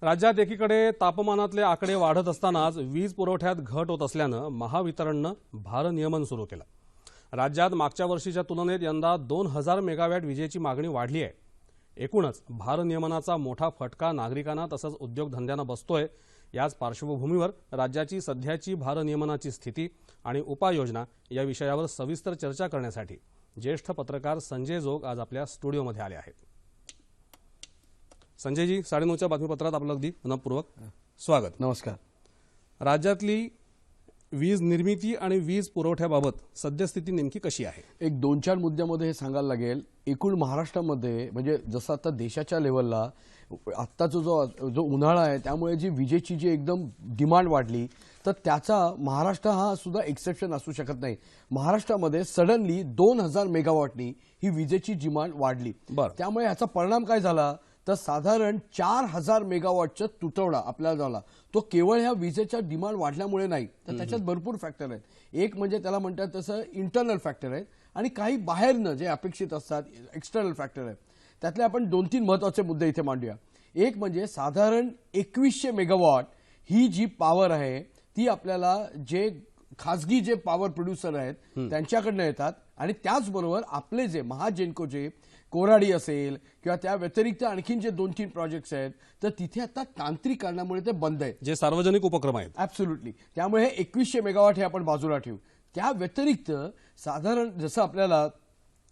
राज्यात एकीकडे तापमानातले आकडे वाढत असतानाच वीज पुरवठ्यात घट होत असल्यानं महावितरणनं भारनियमन सुरू केलं। राज्यात मागच्या वर्षीच्या तुलनेत यंदा 2000 मेगावॅट विजेची मागणी वाढली आहे। एकूणच भारनियमनाचा मोठा फटका नागरिकांना तसंच उद्योगधंद्यांना बसतोय। याच पार्श्वभूमीवर राज्याची सध्याची भारनियमनाची स्थिती आणि उपाययोजना या विषयावर सविस्तर चर्चा करण्यासाठी ज्येष्ठ पत्रकार संजय जोग आज आपल्या स्टुडिओमध्ये आले आहेत। संजयजी, 9:30च्या बातमीपत्रात आपलं अगदी मनपूर्वक स्वागत। नमस्कार। राज्यातली वीज निर्मिती आणि वीज पुरवठ्याबाबत सद्यस्थिती नेमकी कशी आहे? एक 2-4 मुद्द्यामध्ये हे सांगायला लागेल। एकूण महाराष्ट्रामध्ये म्हणजे जसं आता देशाच्या लेवलला आत्ताचा जो उन्हाळा आहे त्यामुळे जी विजेची जी एकदम डिमांड वाढली, तर त्याचा महाराष्ट्र हा सुद्धा एक्सेप्शन असू शकत नाही। महाराष्ट्रामध्ये सडनली 2000 मेगावॉटनी ही विजेची डिमांड वाढली। त्यामुळे याचा परिणाम काय झाला तर साधारण 4000 मेगावॉटचा तुटवडा आपल्याला झाला। तो केवळ ह्या विजेच्या डिमांड वाढल्यामुळे नाही, तर त्याच्यात भरपूर फॅक्टर आहेत। एक म्हणजे त्याला म्हणतात तसं इंटरनल फॅक्टर आहेत आणि काही बाहेरनं जे अपेक्षित असतात एक्सटर्नल फॅक्टर आहेत। त्यातले आपण 2-3 महत्त्वाचे मुद्दे इथे मांडूया। एक म्हणजे साधारण 2100 मेगावॉट ही जी पॉवर आहे ती आपल्याला जे खासगी जे पॉवर प्रोड्युसर आहेत त्यांच्याकडनं येतात आणि त्याचबरोबर आपले जे महाजेनकोचे कोराडी असेल किंवा त्या व्यतिरिक्त आणखीन जे 2-3 प्रोजेक्ट्स आहेत तर तिथे आता तांत्रिक कारणामुळे ते बंद आहेत, जे सार्वजनिक उपक्रम आहेत। ॲब्सोल्युटली। त्यामुळे 2100 मेगावॉट हे आपण बाजूला ठेवू। त्या व्यतिरिक्त साधारण जसं आपल्याला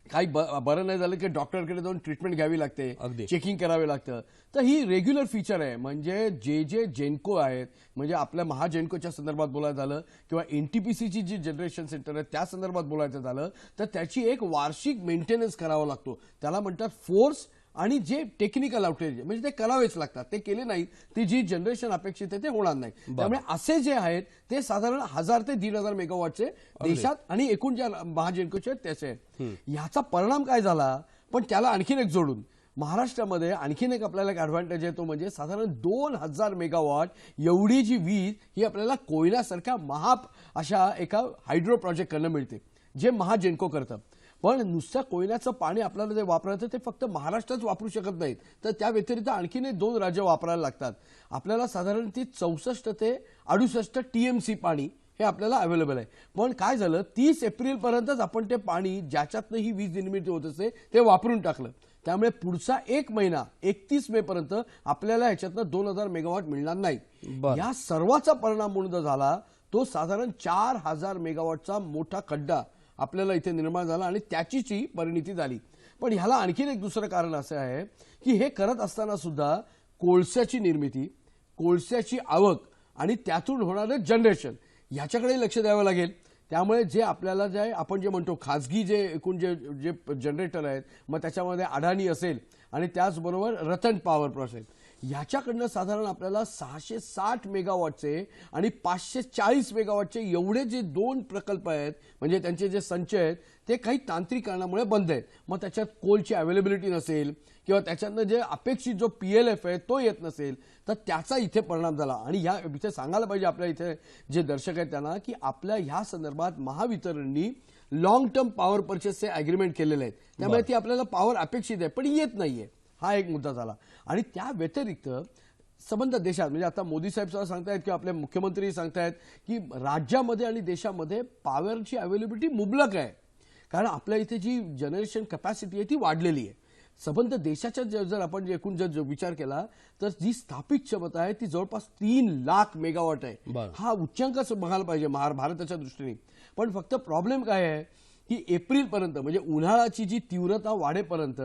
काही बरं नाही झालं की डॉक्टरकडे जाऊन ट्रीटमेंट घ्यावी लागते, चेकिंग करावे लागतं, तर ही रेग्युलर फीचर आहे। म्हणजे जे जेनको आहेत, म्हणजे आपल्या महाजेनकोच्या संदर्भात बोलायचं झालं किंवा एनटीपीसीची जी जनरेशन सेंटर आहे त्या संदर्भात बोलायचं झालं तर त्याची एक वार्षिक मेंटेनन्स करावा लागतो। त्याला म्हणतात फोर्स आणि जे टेक्निकल आउटेज म्हणजे ते करावेच लागतात। ते केले नाही ती जी जनरेशन अपेक्षित आहे ते होणार नाही। त्यामुळे असे जे आहेत ते साधारण 1000 ते 1500 मेगावॉटचे देशात आणि एकूण ज्या महाजेनकोचे त्याचे आहेत। याचा परिणाम काय झाला, पण त्याला आणखीन एक जोडून महाराष्ट्रामध्ये आणखीन एक आपल्याला एक ॲडव्हान्टेज आहे, तो म्हणजे साधारण 2000 मेगावॉट एवढी जी वीज ही आपल्याला कोयनासारख्या अशा एका हायड्रो प्रोजेक्ट करणं मिळते, जे महाजेनको करतं। पण नुसतं कोयनाचं पाणी आपल्याला जे वापरायचं ते फक्त महाराष्ट्रात वापरू शकत नाहीत, तर त्या व्यतिरिक्त आणखीन 2 राज्य वापरायला लागतात। आपल्याला साधारण ती 64 ते 68 टीएमसी पाणी हे आपल्याला अवेलेबल आहे। पण काय झालं 30 एप्रिलपर्यंतच आपण ते पाणी ज्याच्यातनं ही वीज निर्मिती होत असते ते वापरून टाकलं। त्यामुळे पुढचा 1 महिना 31 मे पर्यंत आपल्याला ह्याच्यातनं 2000 मेगावॉट मिळणार नाही। या सर्वाचा परिणाम म्हणून झाला तो साधारण 4000 मेगावॉटचा मोठा खड्डा आपल्याला इथे निर्माण झाला आणि त्याचीची परिणिती झाली। पण ह्याला आणखीन एक दुसरं कारण असं आहे की हे करत असताना सुद्धा कोळशाची निर्मिती, कोळशाची आवक आणि त्यातून होणारं जनरेशन याच्याकडे लक्ष द्यावं लागेल। त्यामुळे जे आपल्याला जे आपण जे म्हणतो खासगी जे एकूण जे जनरेटर आहेत, मग त्याच्यामध्ये अडाणी असेल आणि त्याचबरोबर रतन पॉवर प्रोजेक्ट याच्याकडनं साधारण आपल्याला 660 मेगावॉटचे आणि 540 मेगावॉटचे एवढे जे 2 प्रकल्प आहेत, म्हणजे त्यांचे जे संच आहेत ते काही तांत्रिक कारणामुळे बंद आहेत। मग त्याच्यात कोलची अवेलेबिलिटी नसेल किंवा त्याच्यातनं जे अपेक्षित जो पीएलएफ आहे तो येत नसेल, तर त्याचा इथे परिणाम झाला। आणि ह्या इथे सांगायला पाहिजे आपल्या इथे जे दर्शक आहेत त्यांना की आपल्या ह्या संदर्भात महावितरणनी लॉंग टर्म पॉवर परचेसचे अग्रीमेंट केलेले आहेत, त्यामुळे ती आपल्याला पॉवर अपेक्षित आहे पण येत नाहीये, हा एक मुद्दा झाला। आणि त्या व्यतिरिक्त संबंध देशात म्हणजे आता मोदी साहेब सुद्धा सांगतायत की आपले मुख्यमंत्री सांगतायत की राज्यामध्ये आणि देशामध्ये पॉवरची अवेलेबिलिटी मुबलक आहे, कारण आपल्या इथे जी जनरेशन कॅपॅसिटी आहे ती वाढलेली आहे। संबंध देशाच्या जर आपण एकूण जर विचार केला तर जी स्थापित क्षमता आहे ती जवळपास 3 लाख मेगावॉट आहे। हा उच्चांकच बघायला पाहिजे भारताच्या दृष्टीने। पण फक्त प्रॉब्लेम काय आहे की एप्रिलपर्यंत म्हणजे उन्हाळ्याची जी तीव्रता वाढेपर्यंत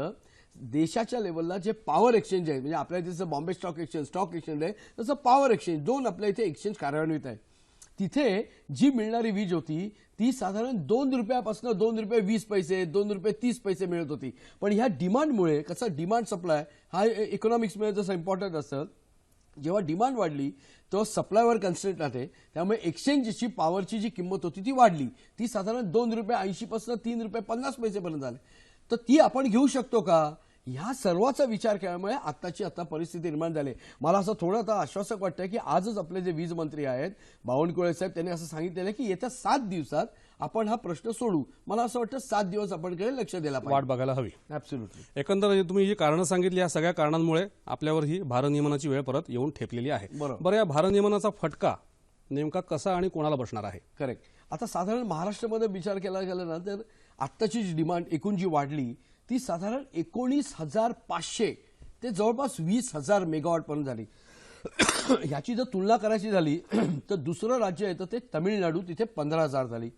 देशाच्या लेवलला जे पॉवर एक्सचेंज आहे, म्हणजे आपल्या इथे जसं बॉम्बे स्टॉक एक्सचेंज आहे तसं पॉवर एक्सचेंज 2 आपल्या इथे एक्सचेंज कार्यान्वित आहे। तिथे जी मिळणारी वीज होती ती साधारण 2 रुपयापासून 2 रुपये 20 पैसे 2 रुपये 30 पैसे मिळत होती। पण ह्या डिमांडमुळे कसं डिमांड सप्लाय हा इकॉनॉमिक्समध्ये जसं इम्पॉर्टंट असतं, जेव्हा डिमांड वाढली तो सप्लायवर कन्स्ट्रेंट राहते, त्यामुळे एक्सचेंजची पॉवरची जी किंमत होती ती वाढली, ती साधारण 2 रुपये 80 पासून 3 रुपये 50 पैसे पर्यंत झाली। तर ती आपण घेऊ शकतो का, ह्या सर्वाचा विचार केल्यामुळे आता परिस्थिती निर्माण झाली. मला असं थोडं आता आश्वासक वाटतंय की आजच आपले जे वीज मंत्री आहेत बावनकुळे साहेब त्यांनी असं सांगितलेलं की येत्या 7 दिवसात आपण हा प्रश्न सोडू. मला असं वाटतं 7 दिवस आपण कडे लक्ष द्यायला वाट पाहिजे. बघायला हवी. ऍब्सोल्युटली. एकंदर तुम्ही जी कारणं सांगितली या सगळ्या कारणांमुळे आपल्यावर ही भारनियमनाची वेळ परत येऊन ठेपलेली आहे. बरोबर. बरं, या भारनियमनाचा फटका नेमका कसा आणि कोणाला बसणार आहे? करेक्ट. आता साधारण महाराष्ट्रामध्ये विचार केला गेला ना तर आत्ताची जी डिमांड एकूण जी वाढली ती साधारण 19,500 ते जवळपास 20,000 मेगावॉट पर्यंत झाली. ह्याची जर तुलना करायची झाली तर दुसरं राज्य आहे तर ते तामिळनाडू, तिथे 15,000 झाली.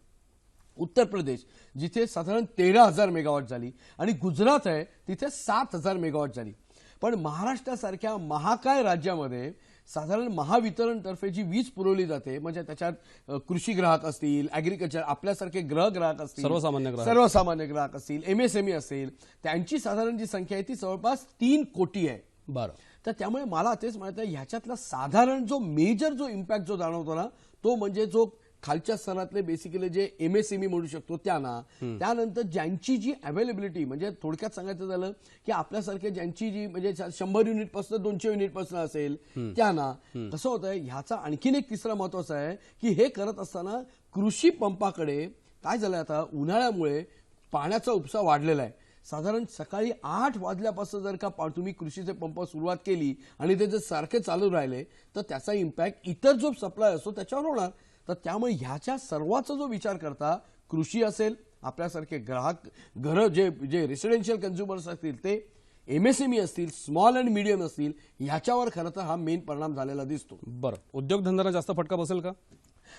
उत्तर प्रदेश जिथे साधारण 13,000 मेगावॉट झाली आणि गुजरात आहे तिथे 7,000 मेगावॉट झाली. पण महाराष्ट्रासारख्या महाकाय राज्यामध्ये साधारण महावितरणतर्फे जी वीज पुरवली जाते म्हणजे त्याच्यात कृषी ग्राहक असतील, ॲग्रिकल्चर आपल्यासारखे ग्राहक असतील, सर्वसामान्य ग्राहक असतील, MSME असेल, त्यांची साधारण जी संख्या आहे ती जवळपास 3 कोटी आहे. बरं. तर त्यामुळे मला तेच म्हणायचं ह्याच्यातला साधारण जो मेजर जो इम्पॅक्ट जो जाणवतो ना तो म्हणजे जो खालच्या स्तरातले बेसिकली जे MSME म्हणू शकतो त्यांना, त्यानंतर ज्यांची जी अवेलेबिलिटी म्हणजे थोडक्यात सांगायचं झालं की आपल्यासारखे ज्यांची जी म्हणजे 100 युनिटपासून 200 युनिटपासून असेल त्यांना कसं होतंय. ह्याचा आणखीन एक तिसरा महत्वाचा आहे की हे करत असताना कृषी पंपाकडे काय झालंय आता उन्हाळ्यामुळे पाण्याचा उपसा वाढलेला आहे. साधारण सकाळी 8 वाजल्यापासून जर का तुम्ही कृषीचे पंप सुरुवात केली आणि ते जर सारखे चालू राहिले तर त्याचा इम्पॅक्ट इतर जो सप्लाय असतो त्याच्यावर होणार. तर त्यामुळे ह्याच्या सर्वाचा जो विचार करता कृषी असेल, आपल्यासारखे ग्राहक घर जे रेसिडेन्शियल कन्झ्युमर्स असतील ते, MSME असतील, स्मॉल अँड मीडियम असतील, ह्याच्यावर खरं तर हा मेन परिणाम झालेला दिसतो. बरं, उद्योगधंद्यांना जास्त फटका बसेल का?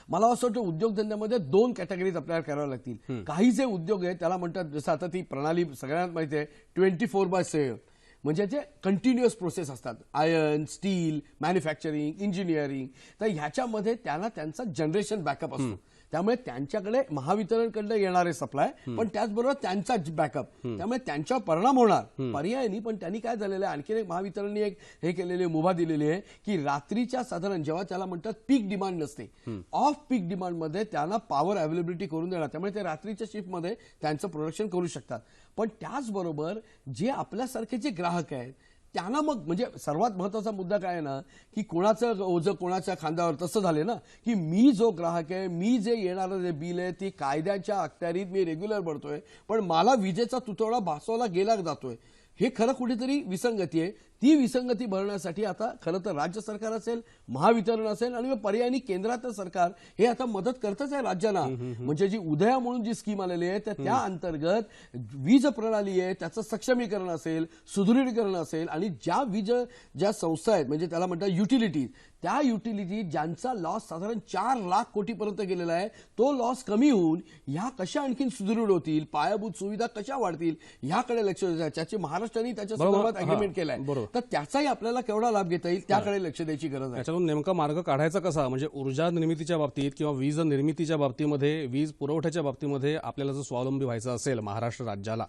मला असं वाटतं उद्योगधंद्यामध्ये 2 कॅटेगरीज आपल्याला कराव्या लागतील. काही जे उद्योग आहेत त्याला म्हणतात जसं आता ती प्रणाली सगळ्यांना माहिती आहे 24/7 म्हणजे जे कंटिन्युअस प्रोसेस असतात, आयर्न, स्टील, मॅन्युफॅक्चरिंग, इंजिनिअरिंग. तर ह्याच्यामध्ये त्यांना त्यांचा जनरेशन बॅकअप असतो. त्यामुळे त्यांच्याकडे महावितरणकडे येणारे सप्लाय पण त्याचबरोबर त्यांचा बॅकअप, त्यामुळे त्यांच्यावर परिणाम होणार. पर्याय नाही. पण त्यांनी काय झालेलं आहे आणखी एक महावितरणने एक हे केलेली मुभा दिलेली आहे की रात्रीच्या साधारण जेव्हा त्याला म्हणतात पीक डिमांड नसते, ऑफ पीक डिमांडमध्ये त्यांना पॉवर अवेलेबिलिटी करून देणार. त्यामुळे ते रात्रीच्या शिफ्टमध्ये त्यांचं प्रोडक्शन करू शकतात. पण त्याचबरोबर जे आपल्यासारखे जे ग्राहक आहेत त्यांना मग म्हणजे सर्वात महत्वाचा मुद्दा काय आहे ना की कोणाचं ओझं कोणाच्या खांद्यावर. तसं झाले ना की मी जो ग्राहक आहे, मी जे येणारं जे बिल आहे ती कायद्याच्या अखत्यारीत मी रेग्युलर भरतोय पण मला विजेचा तुटवडा भासवला गेला जातोय. हे खरं कुठेतरी विसंगती आहे. ती विसंगती भरण्यासाठी आता खरं तर राज्य सरकार असेल, महावितरण असेल आणि पर्यायी केंद्राचं सरकार हे आता मदत करतच आहे राज्यांना. म्हणजे जी उदया म्हणून जी स्कीम आलेली आहे तर त्या अंतर्गत वीज प्रणाली आहे त्याचं सक्षमीकरण असेल, सुदृढीकरण असेल आणि ज्या संस्था आहेत म्हणजे त्याला म्हणतात युटिलिटीज, त्या युटिलिटी ज्यांचा लॉस साधारण 4 लाख कोटीपर्यंत गेलेला आहे तो लॉस कमी होऊन ह्या कशा आणखीन सुदृढ होतील, पायाभूत सुविधा कशा वाढतील ह्याकडे लक्ष द्यायचं. त्याची महाराष्ट्राने त्याच्या संदर्भात अग्रीमेंट केलाय तर त्याचाही आपल्याला केवढा लाभ घेता येईल त्याकडे लक्ष द्यायची गरज आहे. त्याच्यातून नेमका मार्ग काढायचा कसा? म्हणजे ऊर्जा निर्मितीच्या बाबतीत किंवा वीज निर्मितीच्या बाबतीमध्ये, वीज पुरवठ्याच्या बाबतीमध्ये आपल्याला जर स्वावलंबी व्हायचं असेल महाराष्ट्र राज्याला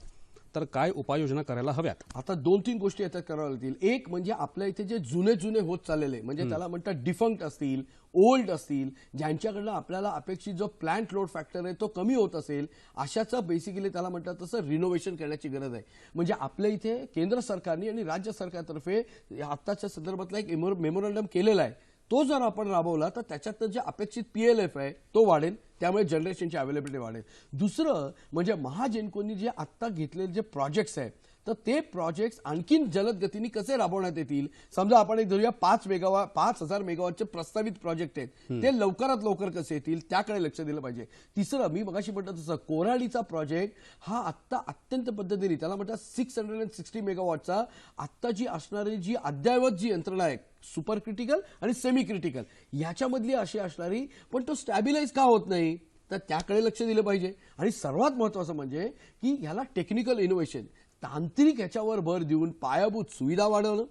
तर काय उपाययोजना करायला हव्यात? आता 2-3 गोष्टी याच्यात कराव्या लागतील. एक म्हणजे आपल्या इथे जे जुने होत चाललेले म्हणजे त्याला म्हणतात डिफंक्ट असतील, ओल्ड असतील, ज्यांच्याकडनं आपल्याला अपेक्षित जो प्लांट लोड फॅक्टर आहे तो कमी होत असेल अशाचं बेसिकली त्याला म्हणतात तसं रिनोव्हेशन करण्याची गरज आहे. म्हणजे आपल्या इथे केंद्र सरकारने आणि राज्य सरकारतर्फे आत्ताच्या संदर्भातला एक मेमोरंडम केलेला आहे. तो जर आपण राबवला तर त्याच्यात जे अपेक्षित PLF आहे तो वाढेल, त्यामुळे जनरेशनची अवेलेबिलिटी वाढेल. दुसरं म्हणजे महाजेनकोनी जे आत्ता घेतलेले जे प्रोजेक्ट्स आहेत तर ते प्रोजेक्ट्स आणखीन जलद गतीने कसे राबवण्यात येतील. समजा आपण एक धरूया 5,000 मेगावॉटचे प्रस्तावित प्रोजेक्ट आहेत ते लवकरात लवकर कसे येतील त्याकडे लक्ष दिलं पाहिजे. तिसरं मी मगाशी म्हटलं तसं कोराडीचा प्रोजेक्ट हा आत्ता अत्यंत पद्धतीने त्याला म्हणतात 660 मेगावॉटचा आत्ता जी असणारी जी अद्ययावत जी यंत्रणा आहे सुपर क्रिटिकल आणि सेमी क्रिटिकल ह्याच्यामधली अशी असणारी पण तो स्टॅबिलाइज का होत नाही तर त्याकडे लक्ष दिलं पाहिजे. आणि सर्वात महत्वाचं म्हणजे की ह्याला टेक्निकल इनोव्हेशन तांत्रिक ह्याच्यावर भर देऊन पायाभूत सुविधा वाढवणं,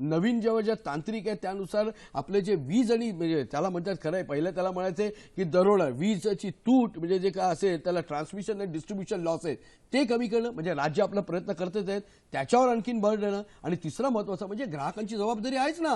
नवीन जेव्हा ज्या तांत्रिक आहे त्यानुसार आपले जे वीज आणि म्हणजे त्याला म्हणतात खरं आहे, पहिलं त्याला म्हणायचे की दरोडा, वीजची तूट म्हणजे जे काय असेल त्याला ट्रान्समिशन आणि डिस्ट्रीब्युशन लॉस आहे ते कमी करणं, म्हणजे राज्य आपला प्रयत्न करतेच आहेत, त्याच्यावर आणखीन भर देणं. आणि तिसरा महत्वाचा म्हणजे ग्राहकांची जबाबदारी आहेच ना.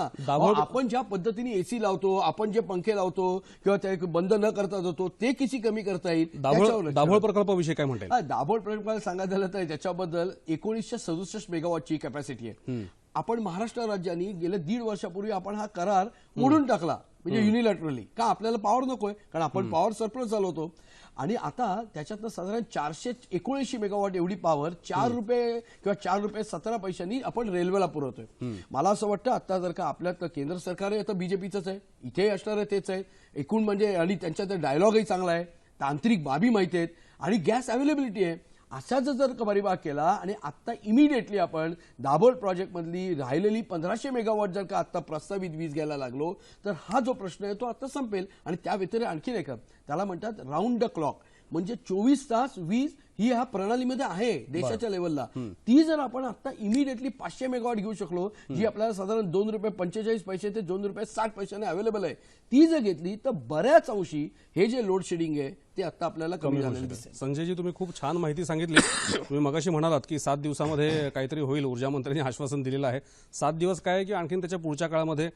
आपण ज्या पद्धतीने एसी लावतो, आपण जे पंखे लावतो किंवा ते बंद न करता जातो ते किती कमी करता येईल. दाभोळ प्रकल्पाविषयी काय म्हणता? दाभोळ प्रकल्पाला सांगायचं झालं तर त्याच्याबद्दल 1967 मेगावॉटची कॅपॅसिटी आहे. आपण महाराष्ट्र राज्याने गेल्या 1.5 वर्षापूर्वी आपण हा करार मोडून टाकला, म्हणजे युनिलॅटरली. का? आपल्याला पॉवर नकोय, कारण आपण पॉवर सरप्लस चालवतो. आणि आता त्याच्यातनं साधारण 479 मेगावॉट एवढी पॉवर 4 रुपये किंवा 4 रुपये 17 पैशांनी आपण रेल्वेला पुरवतोय. मला असं वाटतं आता जर का आपल्यात केंद्र सरकार आहे, आता बीजेपीचंच आहे, इथेही असणार आहे तेच आहे एकूण, म्हणजे आणि त्यांच्यात डायलॉगही चांगला आहे, तांत्रिक बाबी माहिती आहेत आणि गॅस अवेलेबिलिटी आहे. असाच जर का परिभाग केला आणि आता इमिडिएटली आपण दाभोळ प्रोजेक्टमधली राहिलेली 1500 मेगावॉट जर का आता प्रस्तावित वीज घ्यायला लागलो तर हा जो प्रश्न आहे तो आता संपेल. आणि त्या व्यतिरिक्त आणखीन एक त्याला म्हणतात राऊंड द क्लॉक, म्हणजे 24 तास वीज ही ह्या प्रणालीमध्ये आहे देशाच्या लेवलला. ती जर आपण आता इमिडिएटली 500 मेगावॉट घेऊ शकलो, जी आपल्याला साधारण 2 रुपये 45 पैसे ते 2 रुपये 60 पैशाने अवेलेबल आहे, ती जर घेतली तर बऱ्याच अंशी हे जे लोड शेडिंग आहे ते आता आपल्याला कमी झालेलं दिसेल. संजयजी, तुम्ही खूप छान माहिती सांगितली. तुम्ही मगाशी म्हणालात की 7 दिवसामध्ये काहीतरी होईल, ऊर्जा मंत्र्यांनी आश्वासन दिलेलं आहे. 7 दिवस काय की आणखीन त्याच्या पुढच्या काळामध्ये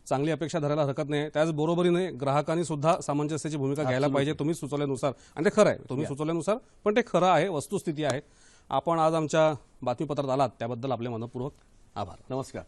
चांगली अपेक्षा धरायला हरकत नाही. त्याचबरोबरीने ग्राहकांनी सुद्धा सामंजस्याची भूमिका घ्यायला पाहिजे, तुम्ही सुचवल्यानुसार. आणि ते खरं आहे, तुम्ही सुचवल्यानुसार, पण ते खरं आहे, वस्तुस्थिती आहे. आपण आज आमच्या बातमीपत्रात आलात त्याबद्दल आपले मनपूर्वक आभार. नमस्कार.